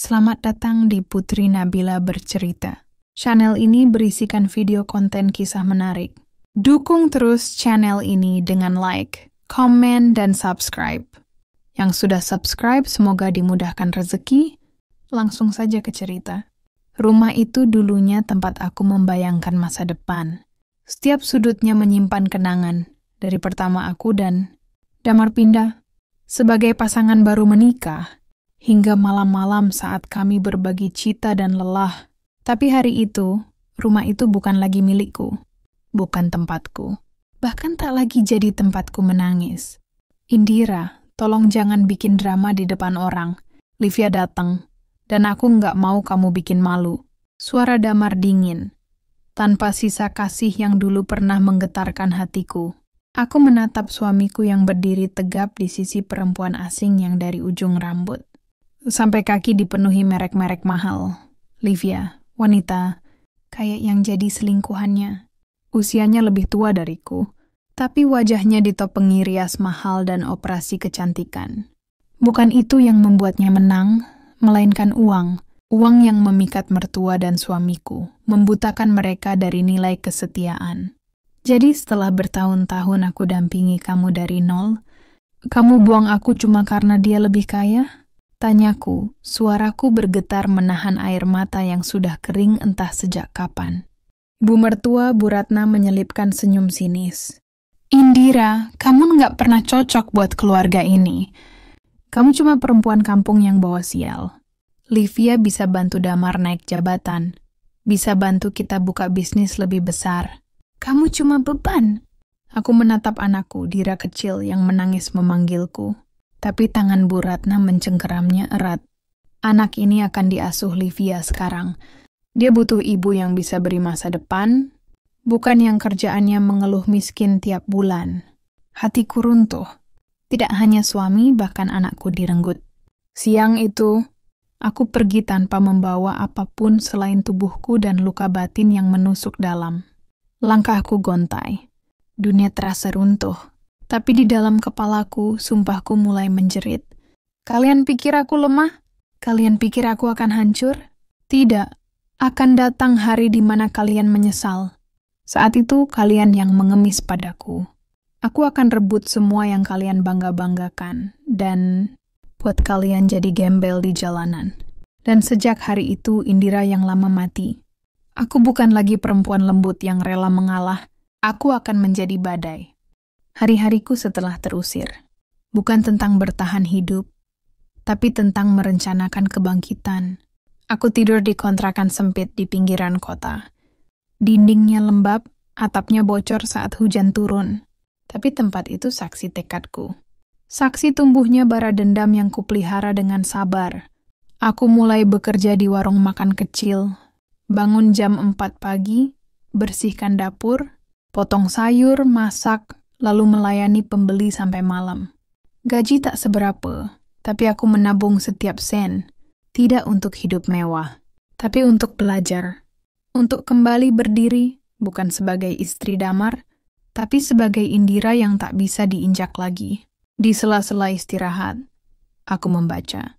Selamat datang di Putri Nabila Bercerita. Channel ini berisikan video konten kisah menarik. Dukung terus channel ini dengan like, komen, dan subscribe. Yang sudah subscribe semoga dimudahkan rezeki. Langsung saja ke cerita. Rumah itu dulunya tempat aku membayangkan masa depan. Setiap sudutnya menyimpan kenangan. Dari pertama aku dan Damar pindah. Sebagai pasangan baru menikah, hingga malam-malam saat kami berbagi cita dan lelah. Tapi hari itu, rumah itu bukan lagi milikku. Bukan tempatku. Bahkan tak lagi jadi tempatku menangis. Indira, tolong jangan bikin drama di depan orang. Livia datang. Dan aku nggak mau kamu bikin malu. Suara Damar dingin. Tanpa sisa kasih yang dulu pernah menggetarkan hatiku. Aku menatap suamiku yang berdiri tegap di sisi perempuan asing yang dari ujung rambut. Sampai kaki dipenuhi merek-merek mahal. Livia, wanita, kayak yang jadi selingkuhannya. Usianya lebih tua dariku, tapi wajahnya ditopengi rias mahal dan operasi kecantikan. Bukan itu yang membuatnya menang, melainkan uang. Uang yang memikat mertua dan suamiku, membutakan mereka dari nilai kesetiaan. Jadi setelah bertahun-tahun aku dampingi kamu dari nol, kamu buang aku cuma karena dia lebih kaya? Tanyaku, suaraku bergetar menahan air mata yang sudah kering entah sejak kapan. Bu mertua Bu Ratna menyelipkan senyum sinis. Indira, kamu nggak pernah cocok buat keluarga ini. Kamu cuma perempuan kampung yang bawa sial. Livia bisa bantu Damar naik jabatan. Bisa bantu kita buka bisnis lebih besar. Kamu cuma beban. Aku menatap anakku, Dira kecil yang menangis memanggilku. Tapi tangan Bu Ratna mencengkeramnya erat. Anak ini akan diasuh Livia sekarang. Dia butuh ibu yang bisa beri masa depan, bukan yang kerjaannya mengeluh miskin tiap bulan. Hatiku runtuh. Tidak hanya suami, bahkan anakku direnggut. Siang itu, aku pergi tanpa membawa apapun selain tubuhku dan luka batin yang menusuk dalam. Langkahku gontai. Dunia terasa runtuh. Tapi di dalam kepalaku, sumpahku mulai menjerit. Kalian pikir aku lemah? Kalian pikir aku akan hancur? Tidak. Akan datang hari di mana kalian menyesal. Saat itu kalian yang mengemis padaku. Aku akan rebut semua yang kalian bangga-banggakan. Dan buat kalian jadi gembel di jalanan. Dan sejak hari itu Indira yang lama mati. Aku bukan lagi perempuan lembut yang rela mengalah. Aku akan menjadi badai. Hari-hariku setelah terusir, bukan tentang bertahan hidup, tapi tentang merencanakan kebangkitan. Aku tidur di kontrakan sempit di pinggiran kota. Dindingnya lembab, atapnya bocor saat hujan turun. Tapi tempat itu saksi tekadku. Saksi tumbuhnya bara dendam yang kupelihara dengan sabar. Aku mulai bekerja di warung makan kecil, bangun jam 4 pagi, bersihkan dapur, potong sayur, masak, lalu melayani pembeli sampai malam. Gaji tak seberapa, tapi aku menabung setiap sen. Tidak untuk hidup mewah, tapi untuk belajar. Untuk kembali berdiri, bukan sebagai istri Damar, tapi sebagai Indira yang tak bisa diinjak lagi. Di sela-sela istirahat, aku membaca.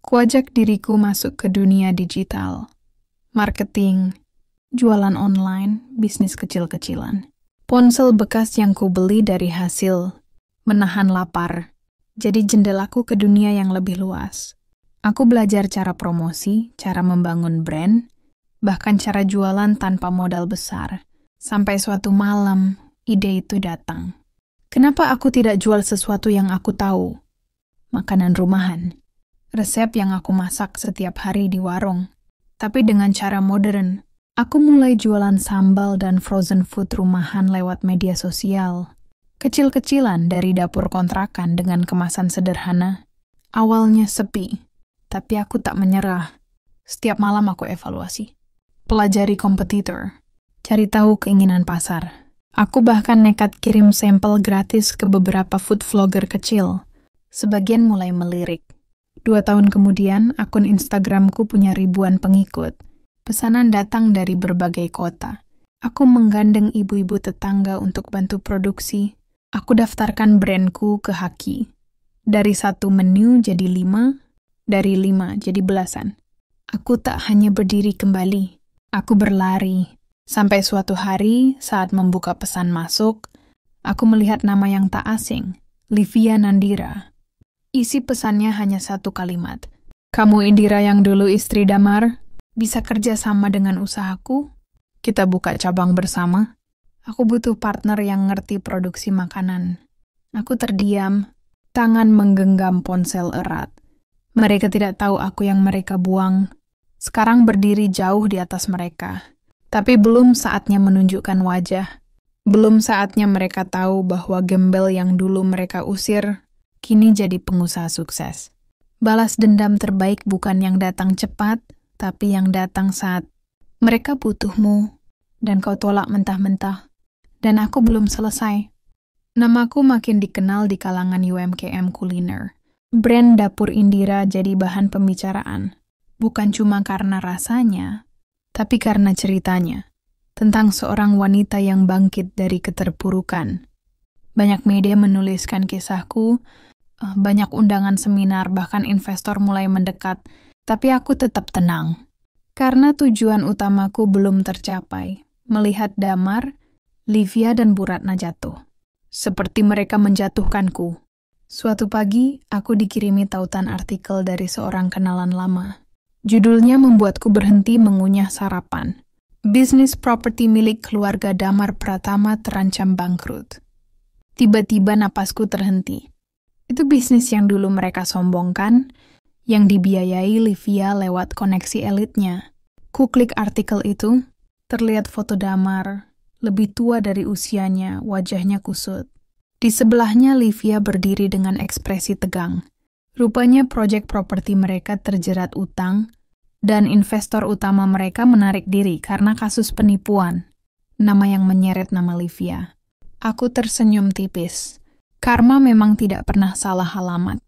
Kuajak diriku masuk ke dunia digital. Marketing, jualan online, bisnis kecil-kecilan. Ponsel bekas yang kubeli dari hasil menahan lapar, jadi jendelaku ke dunia yang lebih luas. Aku belajar cara promosi, cara membangun brand, bahkan cara jualan tanpa modal besar. Sampai suatu malam, ide itu datang. Kenapa aku tidak jual sesuatu yang aku tahu? Makanan rumahan. Resep yang aku masak setiap hari di warung. Tapi dengan cara modern. Aku mulai jualan sambal dan frozen food rumahan lewat media sosial. Kecil-kecilan dari dapur kontrakan dengan kemasan sederhana. Awalnya sepi, tapi aku tak menyerah. Setiap malam aku evaluasi. Pelajari kompetitor. Cari tahu keinginan pasar. Aku bahkan nekat kirim sampel gratis ke beberapa food vlogger kecil. Sebagian mulai melirik. 2 tahun kemudian, akun Instagramku punya ribuan pengikut. Pesanan datang dari berbagai kota. Aku menggandeng ibu-ibu tetangga untuk bantu produksi. Aku daftarkan brandku ke Haki. Dari 1 menu jadi 5, dari 5 jadi belasan. Aku tak hanya berdiri kembali, aku berlari. Sampai suatu hari saat membuka pesan masuk, aku melihat nama yang tak asing, Livia Nandira. Isi pesannya hanya satu kalimat. Kamu Indira yang dulu istri Damar, bisa kerja sama dengan usahaku? Kita buka cabang bersama. Aku butuh partner yang ngerti produksi makanan. Aku terdiam, tangan menggenggam ponsel erat. Mereka tidak tahu aku yang mereka buang. Sekarang berdiri jauh di atas mereka. Tapi belum saatnya menunjukkan wajah. Belum saatnya mereka tahu bahwa gembel yang dulu mereka usir, kini jadi pengusaha sukses. Balas dendam terbaik bukan yang datang cepat, tapi yang datang saat mereka butuhmu, dan kau tolak mentah-mentah. Dan aku belum selesai. Namaku makin dikenal di kalangan UMKM kuliner. Brand Dapur Indira jadi bahan pembicaraan. Bukan cuma karena rasanya, tapi karena ceritanya. Tentang seorang wanita yang bangkit dari keterpurukan. Banyak media menuliskan kisahku, banyak undangan seminar, bahkan investor mulai mendekat. Tapi aku tetap tenang. Karena tujuan utamaku belum tercapai. Melihat Damar, Livia dan Bu Ratna jatuh. Seperti mereka menjatuhkanku. Suatu pagi, aku dikirimi tautan artikel dari seorang kenalan lama. Judulnya membuatku berhenti mengunyah sarapan. Bisnis properti milik keluarga Damar Pratama terancam bangkrut. Tiba-tiba napasku terhenti. Itu bisnis yang dulu mereka sombongkan, yang dibiayai Livia lewat koneksi elitnya. Ku klik artikel itu, terlihat foto Damar, lebih tua dari usianya, wajahnya kusut. Di sebelahnya Livia berdiri dengan ekspresi tegang. Rupanya proyek properti mereka terjerat utang, dan investor utama mereka menarik diri karena kasus penipuan. Nama yang menyeret nama Livia. Aku tersenyum tipis. Karma memang tidak pernah salah alamat.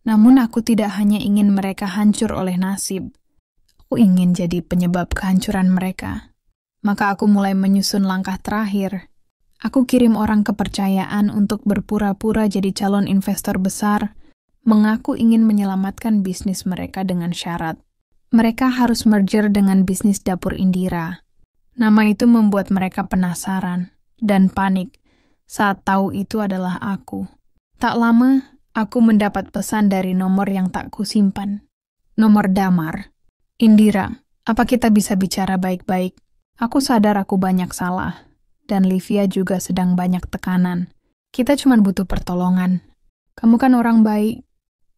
Namun aku tidak hanya ingin mereka hancur oleh nasib. Aku ingin jadi penyebab kehancuran mereka. Maka aku mulai menyusun langkah terakhir. Aku kirim orang kepercayaan untuk berpura-pura jadi calon investor besar, mengaku ingin menyelamatkan bisnis mereka dengan syarat. Mereka harus merger dengan bisnis Dapur Indira. Nama itu membuat mereka penasaran dan panik saat tahu itu adalah aku. Tak lama, aku mendapat pesan dari nomor yang tak kusimpan. Nomor Damar. Indira, apa kita bisa bicara baik-baik? Aku sadar aku banyak salah, dan Livia juga sedang banyak tekanan. Kita cuma butuh pertolongan. Kamu kan orang baik.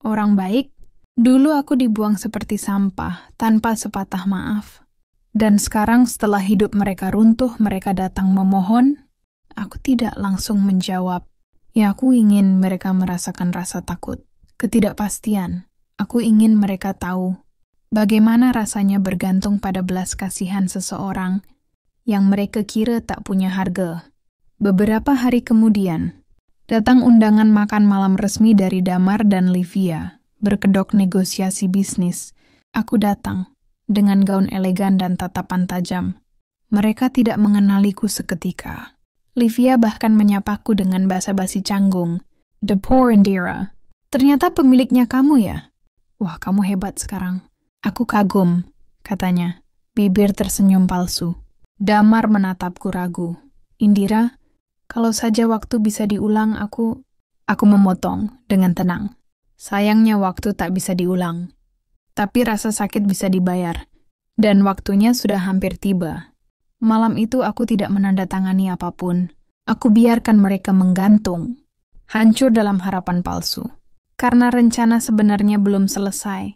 Orang baik? Dulu aku dibuang seperti sampah, tanpa sepatah maaf. Dan sekarang setelah hidup mereka runtuh, mereka datang memohon. Aku tidak langsung menjawab. Ya, aku ingin mereka merasakan rasa takut, ketidakpastian. Aku ingin mereka tahu bagaimana rasanya bergantung pada belas kasihan seseorang yang mereka kira tak punya harga. Beberapa hari kemudian, datang undangan makan malam resmi dari Damar dan Livia, berkedok negosiasi bisnis. Aku datang, dengan gaun elegan dan tatapan tajam. Mereka tidak mengenaliku seketika. Livia bahkan menyapaku dengan basa-basi canggung. Dapur Indira. Ternyata pemiliknya kamu ya? Wah, kamu hebat sekarang. Aku kagum, katanya. Bibir tersenyum palsu. Damar menatapku ragu. Indira, kalau saja waktu bisa diulang aku memotong dengan tenang. Sayangnya waktu tak bisa diulang. Tapi rasa sakit bisa dibayar. Dan waktunya sudah hampir tiba. Malam itu aku tidak menandatangani apapun. Aku biarkan mereka menggantung. Hancur dalam harapan palsu. Karena rencana sebenarnya belum selesai.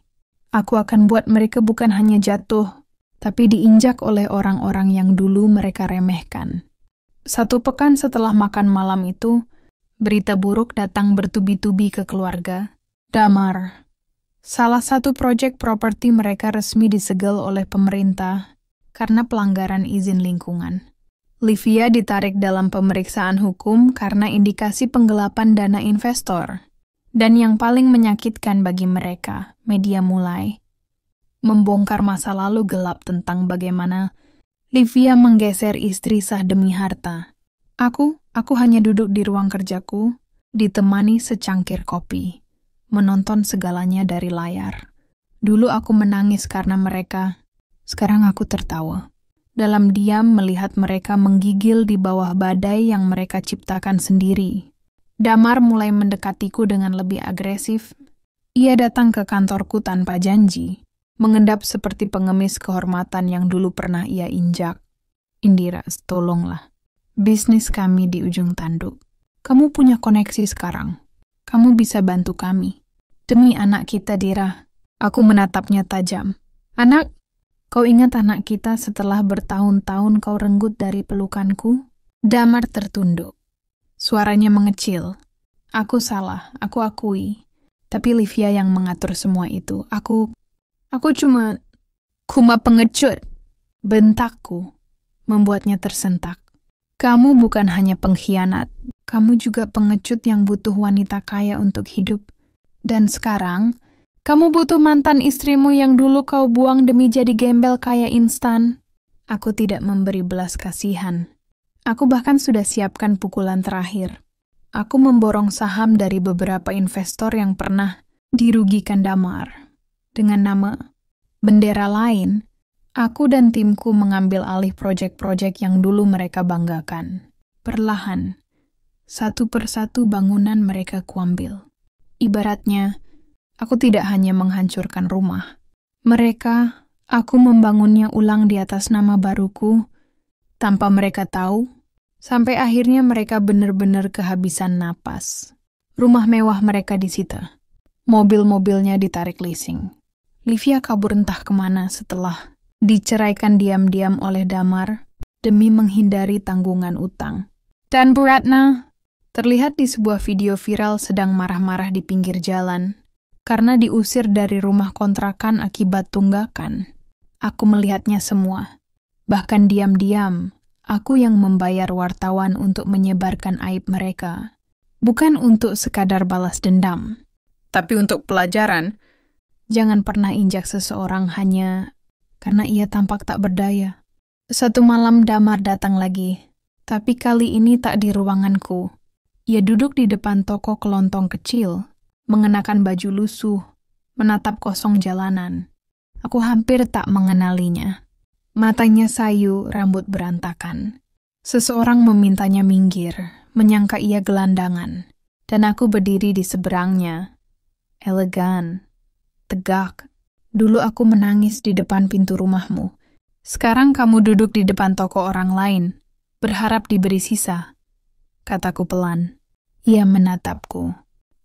Aku akan buat mereka bukan hanya jatuh, tapi diinjak oleh orang-orang yang dulu mereka remehkan. 1 pekan setelah makan malam itu, berita buruk datang bertubi-tubi ke keluarga. Damar. Salah satu proyek properti mereka resmi disegel oleh pemerintah karena pelanggaran izin lingkungan. Livia ditarik dalam pemeriksaan hukum karena indikasi penggelapan dana investor. Dan yang paling menyakitkan bagi mereka, media mulai membongkar masa lalu gelap tentang bagaimana Livia menggeser istri sah demi harta. Aku hanya duduk di ruang kerjaku, ditemani secangkir kopi, menonton segalanya dari layar. Dulu aku menangis karena mereka. Sekarang aku tertawa. Dalam diam melihat mereka menggigil di bawah badai yang mereka ciptakan sendiri. Damar mulai mendekatiku dengan lebih agresif. Ia datang ke kantorku tanpa janji, mengendap seperti pengemis kehormatan yang dulu pernah ia injak. Indira, tolonglah. Bisnis kami di ujung tanduk. Kamu punya koneksi sekarang. Kamu bisa bantu kami. Demi anak kita, Dira. Aku menatapnya tajam. Anak, kau ingat anak kita setelah bertahun-tahun kau renggut dari pelukanku? Damar tertunduk. Suaranya mengecil. Aku salah, aku akui. Tapi Livia yang mengatur semua itu. Aku cuma pengecut. Bentakku membuatnya tersentak. Kamu bukan hanya pengkhianat. Kamu juga pengecut yang butuh wanita kaya untuk hidup. Dan sekarang, kamu butuh mantan istrimu yang dulu kau buang demi jadi gembel kaya instan. Aku tidak memberi belas kasihan. Aku bahkan sudah siapkan pukulan terakhir. Aku memborong saham dari beberapa investor yang pernah dirugikan Damar. Dengan nama bendera lain, aku dan timku mengambil alih proyek-proyek yang dulu mereka banggakan. Perlahan, satu persatu bangunan mereka kuambil. Ibaratnya, aku tidak hanya menghancurkan rumah. Aku membangunnya ulang di atas nama baruku, tanpa mereka tahu, sampai akhirnya mereka benar-benar kehabisan napas. Rumah mewah mereka disita. Mobil-mobilnya ditarik leasing. Livia kabur entah kemana setelah diceraikan diam-diam oleh Damar demi menghindari tanggungan utang. Dan Bu Ratna terlihat di sebuah video viral sedang marah-marah di pinggir jalan karena diusir dari rumah kontrakan akibat tunggakan. Aku melihatnya semua. Bahkan diam-diam, aku yang membayar wartawan untuk menyebarkan aib mereka. Bukan untuk sekadar balas dendam, tapi untuk pelajaran. Jangan pernah injak seseorang hanya karena ia tampak tak berdaya. Satu malam Damar datang lagi, tapi kali ini tak di ruanganku. Ia duduk di depan toko kelontong kecil, mengenakan baju lusuh, menatap kosong jalanan. Aku hampir tak mengenalinya. Matanya sayu, rambut berantakan. Seseorang memintanya minggir, menyangka ia gelandangan, dan aku berdiri di seberangnya. Elegan, tegak. Dulu aku menangis di depan pintu rumahmu. Sekarang kamu duduk di depan toko orang lain, berharap diberi sisa. Kataku pelan. Ia menatapku.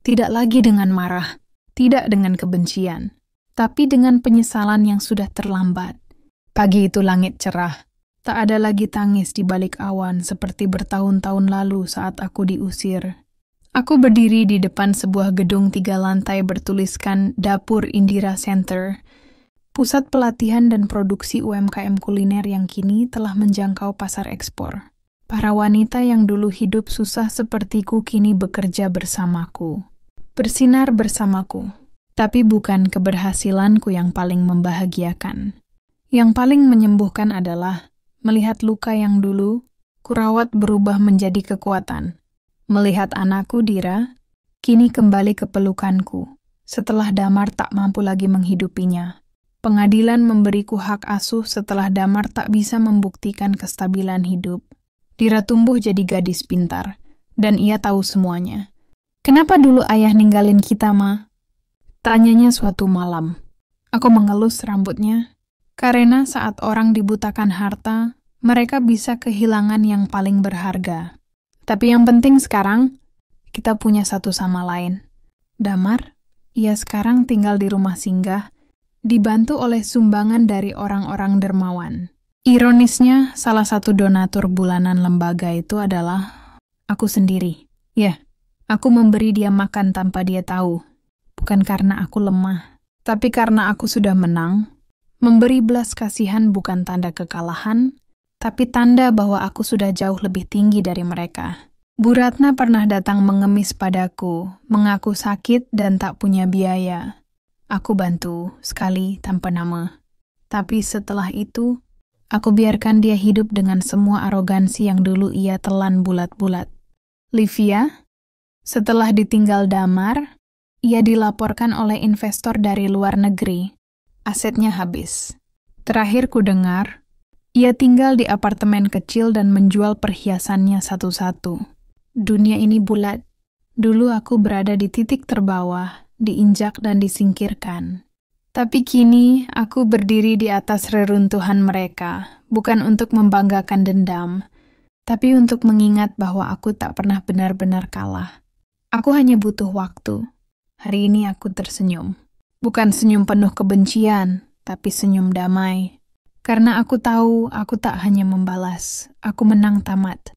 Tidak lagi dengan marah, tidak dengan kebencian, tapi dengan penyesalan yang sudah terlambat. Pagi itu langit cerah. Tak ada lagi tangis di balik awan seperti bertahun-tahun lalu saat aku diusir. Aku berdiri di depan sebuah gedung 3 lantai bertuliskan Dapur Indira Center, pusat pelatihan dan produksi UMKM kuliner yang kini telah menjangkau pasar ekspor. Para wanita yang dulu hidup susah sepertiku kini bekerja bersamaku. Bersinar bersamaku. Tapi bukan keberhasilanku yang paling membahagiakan. Yang paling menyembuhkan adalah melihat luka yang dulu kurawat berubah menjadi kekuatan. Melihat anakku, Dira, kini kembali ke pelukanku setelah Damar tak mampu lagi menghidupinya. Pengadilan memberiku hak asuh setelah Damar tak bisa membuktikan kestabilan hidup. Dira tumbuh jadi gadis pintar, dan ia tahu semuanya. Kenapa dulu ayah ninggalin kita, Ma? Tanyanya suatu malam. Aku mengelus rambutnya. Karena saat orang dibutakan harta, mereka bisa kehilangan yang paling berharga. Tapi yang penting sekarang, kita punya satu sama lain. Damar, ia sekarang tinggal di rumah singgah, dibantu oleh sumbangan dari orang-orang dermawan. Ironisnya, salah satu donatur bulanan lembaga itu adalah aku sendiri. Ya, aku memberi dia makan tanpa dia tahu. Bukan karena aku lemah, tapi karena aku sudah menang. Memberi belas kasihan bukan tanda kekalahan, tapi tanda bahwa aku sudah jauh lebih tinggi dari mereka. Bu Ratna pernah datang mengemis padaku, mengaku sakit dan tak punya biaya. Aku bantu, sekali tanpa nama. Tapi setelah itu, aku biarkan dia hidup dengan semua arogansi yang dulu ia telan bulat-bulat. Livia, setelah ditinggal Damar, ia dilaporkan oleh investor dari luar negeri asetnya habis. Terakhir ku dengar, ia tinggal di apartemen kecil dan menjual perhiasannya satu-satu. Dunia ini bulat. Dulu aku berada di titik terbawah, diinjak dan disingkirkan. Tapi kini aku berdiri di atas reruntuhan mereka, bukan untuk membanggakan dendam, tapi untuk mengingat bahwa aku tak pernah benar-benar kalah. Aku hanya butuh waktu. Hari ini aku tersenyum. Bukan senyum penuh kebencian, tapi senyum damai. Karena aku tahu aku tak hanya membalas, aku menang tamat.